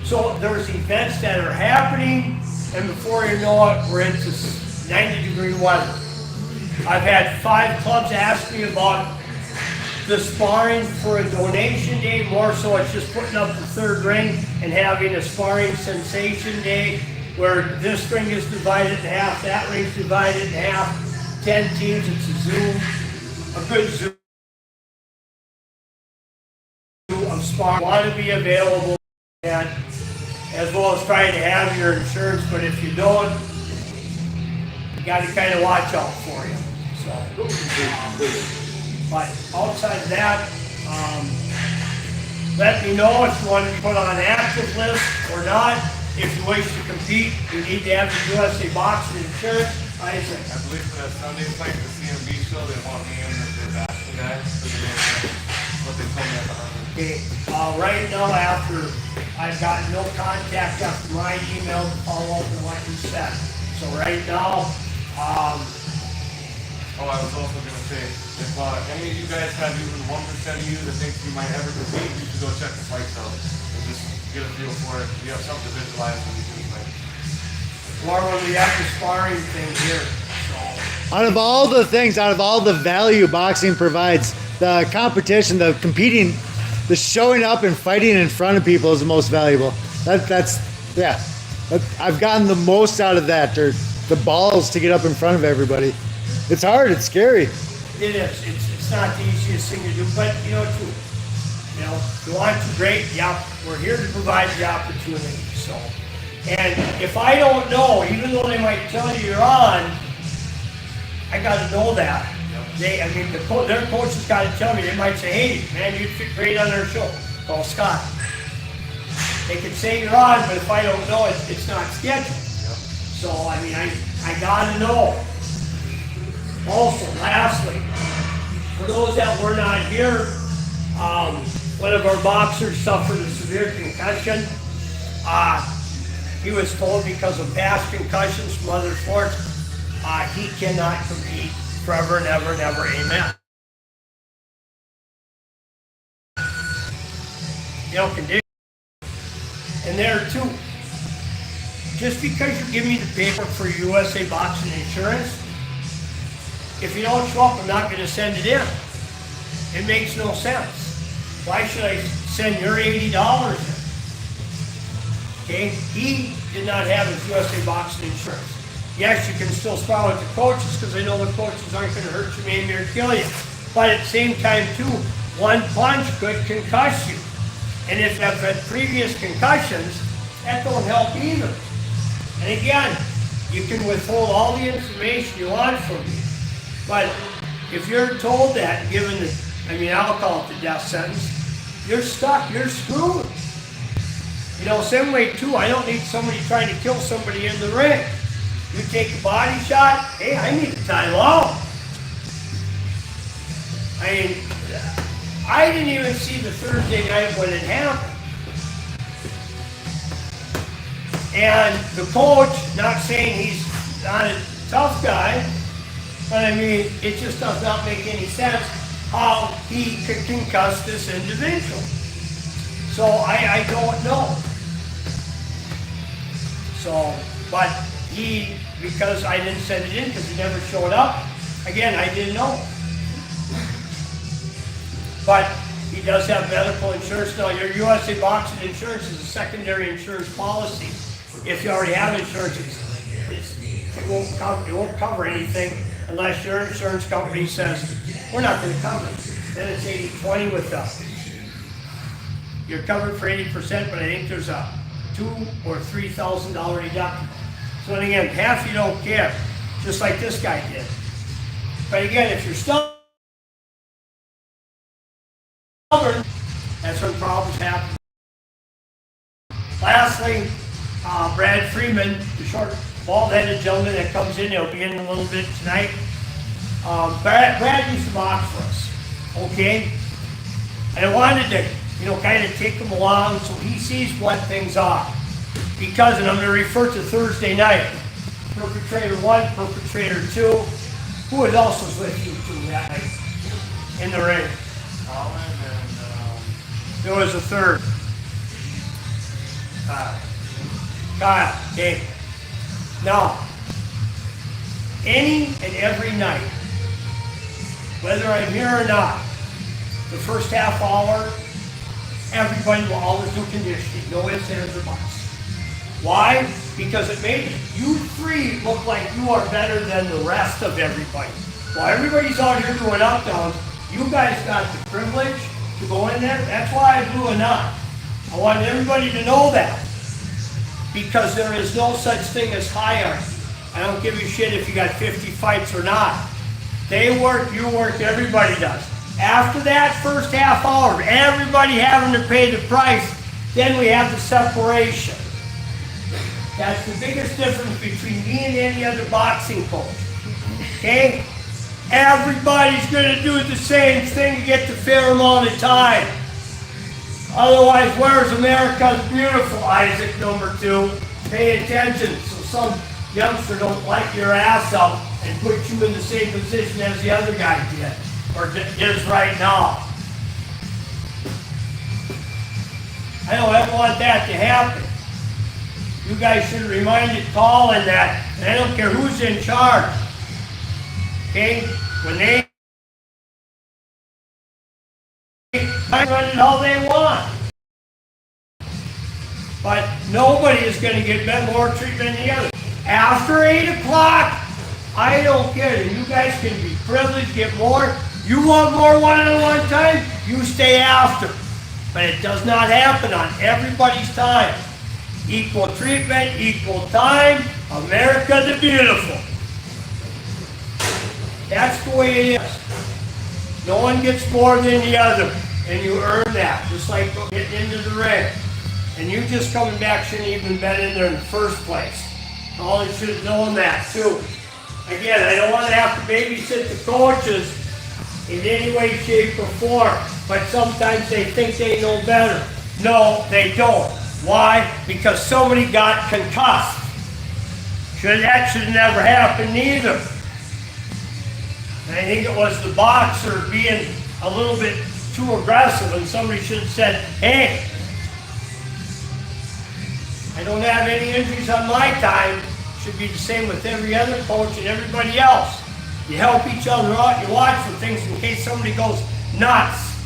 So there's events that are happening, and before you know it, we're into 90-degree weather. I've had 5 clubs ask me about the sparring for a donation day. More so it's just putting up the 3rd ring and having a sparring sensation day where this ring is divided in half, that ring's divided in half, 10 teams, it's a Zoom, a good Zoom of sparring. Want to be available, and as well as trying to have your insurance, but if you don't, you got to kind of watch out for you. So, but outside of that, let me know if you want to be put on an active list or not. If you wish to compete, you need to have the USA boxing insurance. Isaac. I believe for that Sunday fight, the CMB show, they want me in their basket guy. So they what they told me at the Harvard. Okay, right now after, I've gotten no contact after my email to follow up on what you said. So right now, Oh, I was also gonna say, if any of you guys have even 1% of you that thinks you might ever compete, you should go check the fights out and just get a feel for it. You have something to visualize when you do fight. more when we have the sparring thing here. Out of all the things, out of all the value boxing provides, the competition, the competing, the showing up and fighting in front of people is the most valuable. I've gotten the most out of that, or the balls to get up in front of everybody. It's hard, it's scary. It is, it's not the easiest thing to do, but you know, too, you know, if you want to, great, yeah, we're here to provide the opportunity, so. And if I don't know, even though they might tell you you're on, I gotta know that. Their coach has gotta tell me, they might say, hey, man, you'd fit great on their show, call Scott. They can say you're on, but if I don't know, it's not scheduled. So, I mean, I gotta know. Also, lastly, for those that were not here, one of our boxers suffered a severe concussion. He was told because of past concussions from other sports, he cannot compete forever and ever and ever. Amen. You know, condition. And there too, just because you give me the paper for USA Boxing Insurance, if you don't show up, I'm not going to send it in. It makes no sense. Why should I send your $80 in? Okay, he did not have his USA Boxing Insurance. Yes, you can still spar with the coaches because I know the coaches aren't going to hurt you, maybe, or kill you. But at the same time, too, one punch could concuss you. And if you've had previous concussions, that don't help either. And again, you can withhold all the information you want from me. But if you're told that, given the, I'll call it the death sentence, you're stuck, you're screwed. You know, same way too, I don't need somebody trying to kill somebody in the ring. You take a body shot, hey, I need a time out. I didn't even see the Thursday night when it happened. And the coach, not saying he's not a tough guy, but it just does not make any sense how he could concuss this individual. So I don't know. So, but because I didn't send it in because he never showed up, again, I didn't know. But he does have medical insurance. Now, your USA Boxing Insurance is a secondary insurance policy. If you already have insurance, it won't cover anything unless your insurance company says, we're not going to cover it. Then it's 80-20 with us. You're covered for 80%, but I think there's a $2,000 or $3,000 deductible. So again, half you don't care, just like this guy did. But again, if you're stubborn, that's when problems happen. Lastly, Brad Freeman, the short, bald-headed gentleman that comes in, he'll be in a little bit tonight. Brad used to box for us, okay? And I wanted to, kind of take him along so he sees what things are. Because, and I'm going to refer to Thursday night, perpetrator 1, perpetrator 2, who was also with you too that night in the ring. Colin and There was a third. Kyle, okay. Now, any and every night, whether I'm here or not, the first half hour, everybody will always do conditioning. No ifs, ands, or buts. Why? Because it made you three look like you are better than the rest of everybody. While everybody's out here doing up downs, you guys got the privilege to go in there. That's why I blew a knot. I want everybody to know that. Because there is no such thing as hierarchy. I don't give a shit if you got 50 fights or not. They work, you work, everybody does. After that first half hour, everybody having to pay the price, then we have the separation. That's the biggest difference between me and any other boxing coach. Okay? Everybody's gonna do the same thing to get the fair amount of time. Otherwise, where's America's beautiful, Isaac #2? Pay attention so some youngster don't light your ass up and put you in the same position as the other guy did, or is right now. I don't ever want that to happen. You guys should remind Colin that, and I don't care who's in charge. Okay? When they run it all they want. But nobody is going to get more treatment than the other. After 8 o'clock, I don't care. You guys can be privileged, get more. You want more one-on-one time, you stay after. But it does not happen on everybody's time. Equal treatment, equal time, America the beautiful. That's the way it is. No one gets more than the other, and you earn that, just like getting into the ring. And you just coming back shouldn't even been in there in the first place. All you should have known that too. Again, I don't want to have to babysit the coaches in any way, shape, or form, but sometimes they think they know better. No, they don't. Why? Because somebody got concussed. That should have never happened either. And I think it was the boxer being a little bit too aggressive, and somebody should have said, hey, I don't have any injuries on my time. Should be the same with every other coach and everybody else. You help each other out, you watch for things in case somebody goes nuts.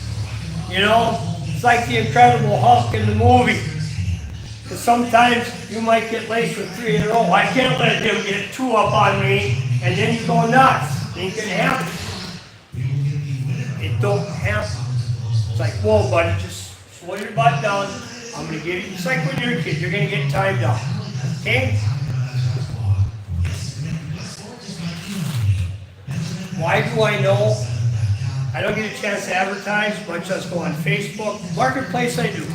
You know, it's like the Incredible Hulk in the movie. Because sometimes you might get laced with 3 in a row. I can't let him get 2 up on me, and then you go nuts. It ain't gonna happen. It don't happen. It's like, whoa, buddy, just slow your butt down. I'm gonna give you, just like when you're a kid, you're gonna get timed out. Okay? Why do I know? I don't get a chance to advertise, much as go on Facebook. Marketplace I do.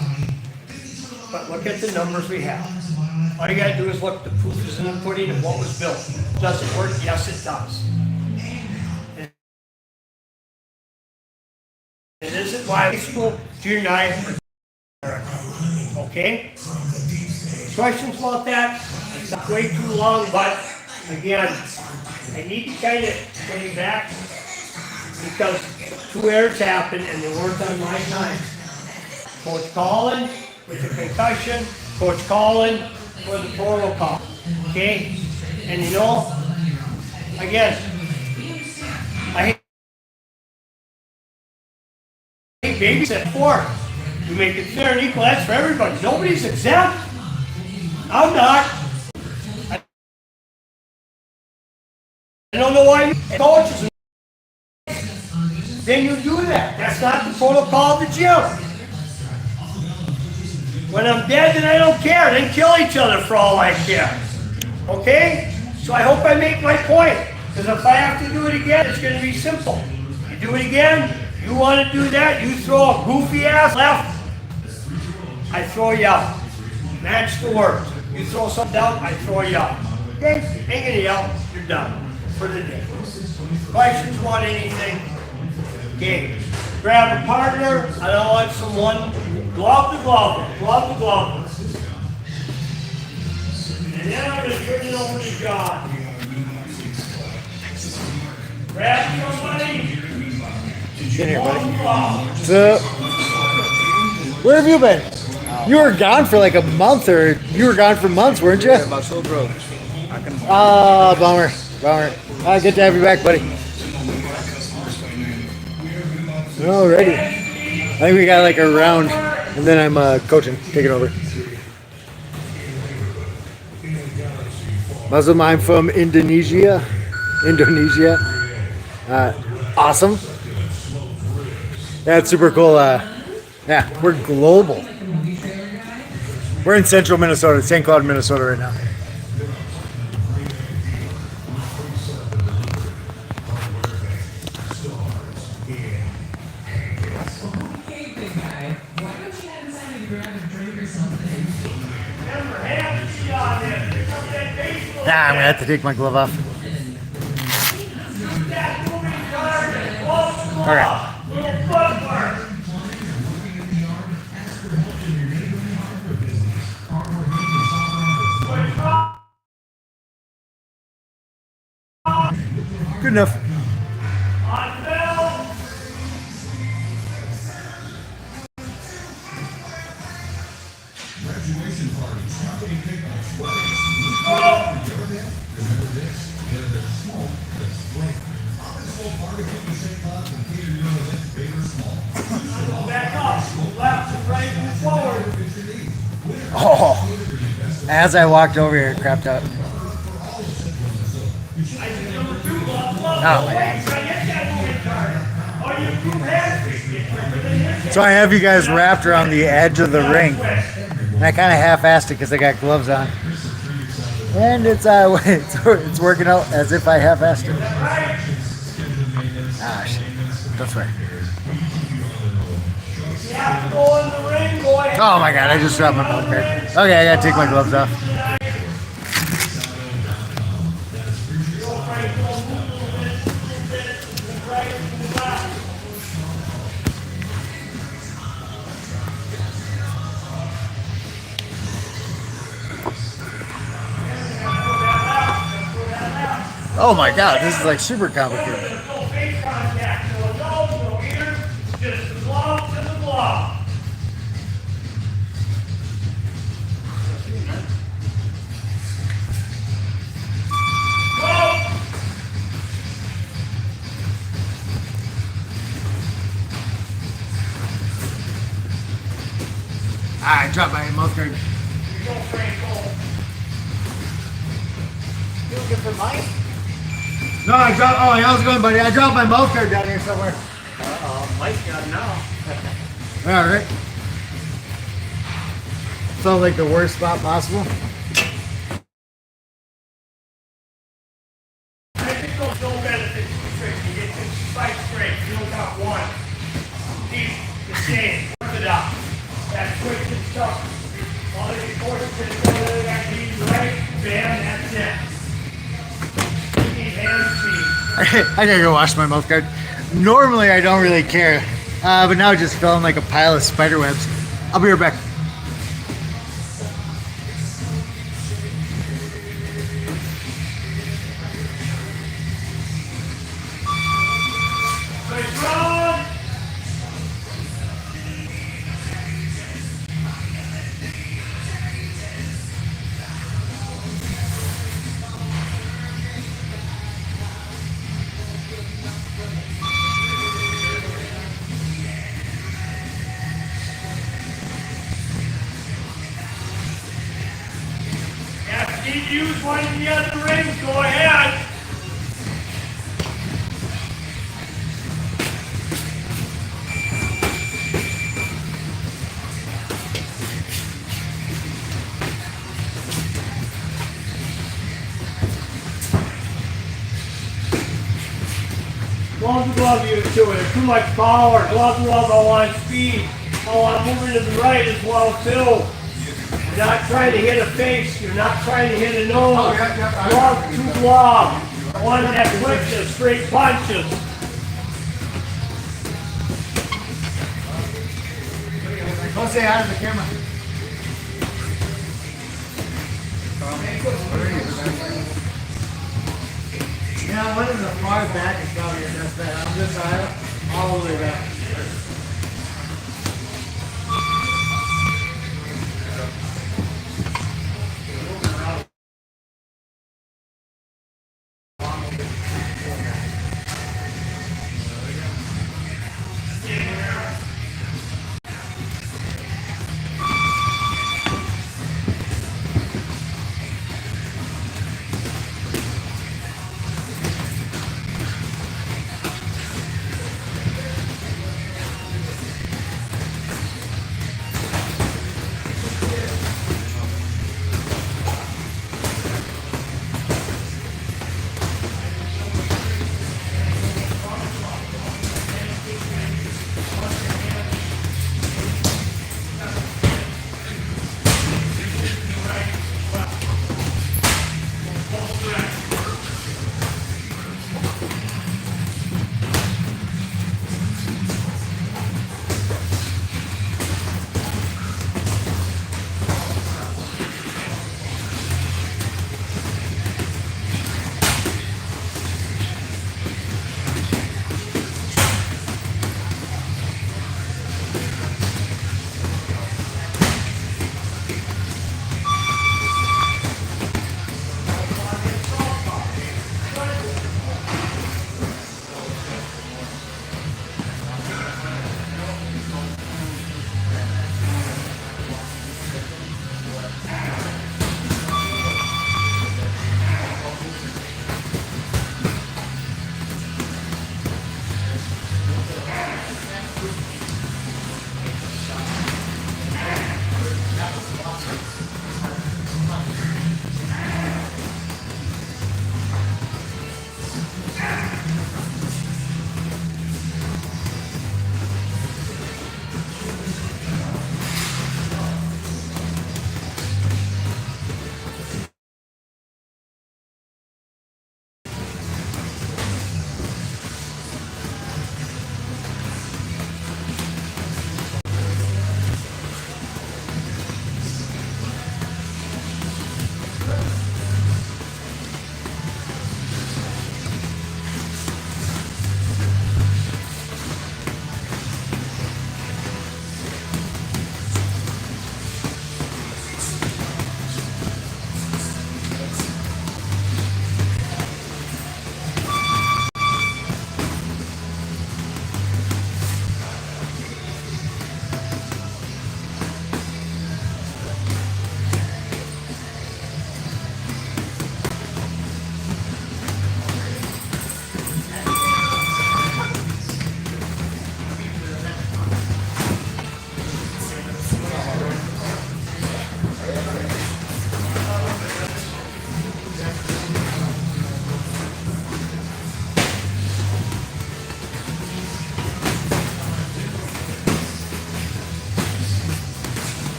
But look at the numbers we have. All you gotta do is look, the proof is in the pudding of what was built. Does it work? Yes, it does. It isn't why high school, junior high, okay? Questions about that? It's not way too long, but again, I need to kind of bring it back because 2 errors happened and they weren't on my time. Coach Colin with the concussion, Coach Colin for the protocol, okay? And you know, again, I hate babysit for. We make it fair and equal, that's for everybody. Nobody's exempt. I'm not. I don't know why you coaches, then you do that. That's not the protocol of the gym. When I'm dead, then I don't care. Then kill each other for all I care. Okay? So I hope I make my point. Because if I have to do it again, it's going to be simple. You do it again, you want to do that, you throw a goofy ass left, I throw you out. Match the words. You throw something down, I throw you out. Okay? Ain't gonna yell, you're done for the day. Questions want anything? Okay. Grab a partner. I don't want someone. Glove to glove. Glove to glove. And then I'm gonna turn it over to John. Grab somebody. Get here, buddy. What's up? Where have you been? You were gone for like a month, or you were gone for months, weren't you? About so broke. Ah, bummer. Bummer. Good to have you back, buddy. Alrighty. I think we got like a round, and then I'm coaching, taking over. Muslim, I'm from Indonesia. Awesome. That's super cool. Yeah, we're global. We're in central Minnesota, St. Cloud, Minnesota right now. I'm gonna have to take my glove off. All right. Good enough. Oh, as I walked over here, it crapped out. Oh my God. So I have you guys wrapped around the edge of the ring. And I kind of half-assed it because I got gloves on. And it's working out as if I half-assed it. Ah, shit. That's right. Oh my God, I just dropped my phone card. Okay, I gotta take my gloves off. Oh my God, this is like super complicated. No face contact, no nose, no ears, just the glove to the glove. I dropped my mouth guard. You looking for Mike? No, I dropped. Oh, how's it going, buddy? I dropped my mouth guard down here somewhere. Mike got it now. All right. Sounds like the worst spot possible. I think those no benefits to trick. You get 6 spikes straight. You don't got one. Keep the same. Work it out. That's quick and tough. All of you forces to the other guy keeps right. Bam, that's it. Keep hands feet. I gotta go wash my mouth guard. Normally, I don't really care, but now it just fell in like a pile of spider webs. I'll be right back. Nice run. If you need to use one of the other rings, go ahead. Glove to glove you to it. Too much power. Glove to glove, I want speed. I want moving to the right as well too. You're not trying to hit a face. You're not trying to hit a nose. Glove to glove. One that quick, straight punches. Don't say hi to the camera. Yeah, one in the far back is probably your best bet. On this side, all the way back.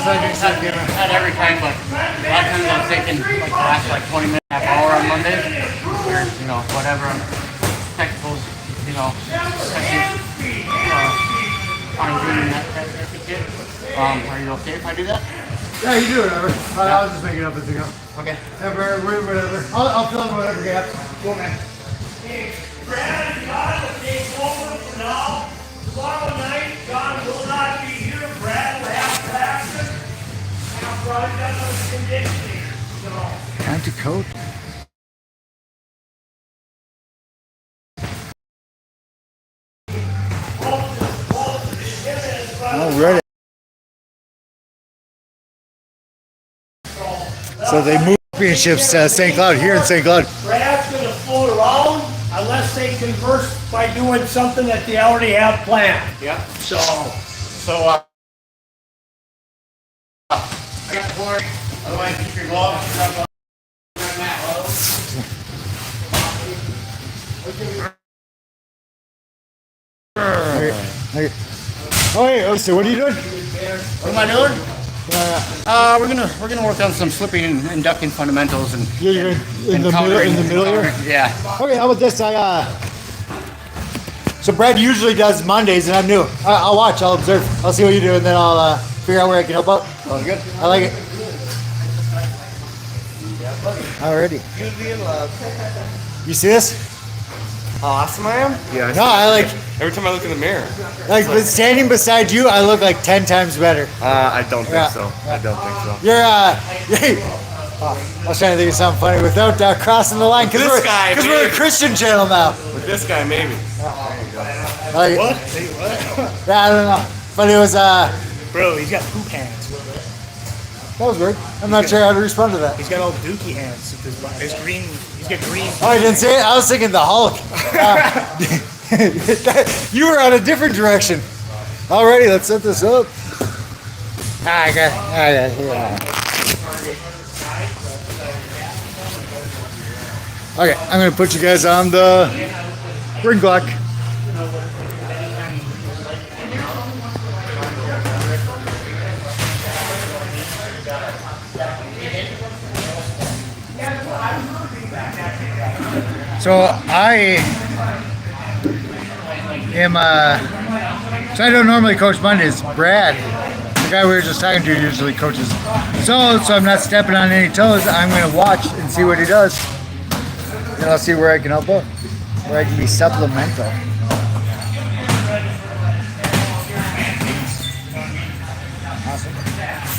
I just had to give her. Not every time, but a lot of times I'm thinking like the last like 20 minutes, half hour on Monday, or whatever technicals, techniques, fine-tuning that kit. Are you okay if I do that? Yeah, you do whatever. I was just making up as we go. Okay. Whatever. I'll fill in whatever gaps. Cool, man. Brad and John will take over for now. Tomorrow night, John will not be here. Brad will have practice. And I'll probably done with conditioning. So. Time to coat. Alright. So they moved championships to St. Cloud, here in St. Cloud. Brad's going to float around unless they converse by doing something that they already have planned. Yeah. So, I got the board. Otherwise, keep your gloves. Okay, so what are you doing? What am I doing? We're gonna work on some slipping and ducking fundamentals and You're in the middle here? Yeah. Okay, how about this? So Brad usually does Mondays, and I'm new. I'll watch. I'll observe. I'll see what you do, and then I'll figure out where I can help out. Sounds good. I like it. Alrighty. You see this? How awesome I am? Yeah. No, I like. Every time I look in the mirror. But standing beside you, I look like 10 times better. I don't think Yeah. so. I don't think so. You're I was trying to think of something funny without crossing the line because This guy, we're a maybe. Christian channel now. With this guy, maybe. I like it. Yeah, I don't know, but it was Bro, he's got poop hands. that was weird. I'm not sure how to respond to that. He's got all dookie hands. His green, he's got green. Oh, I didn't see it. I was thinking the Hulk. You were on a different direction. Alrighty, let's set this up. Okay. Okay, I'm gonna put you guys on the ring block. So I don't normally coach Mondays. Brad, the guy we were just talking to, usually coaches. So I'm not stepping on any toes. I'm gonna watch and see what he does. And I'll see where I can help out, where I can be supplemental. Awesome.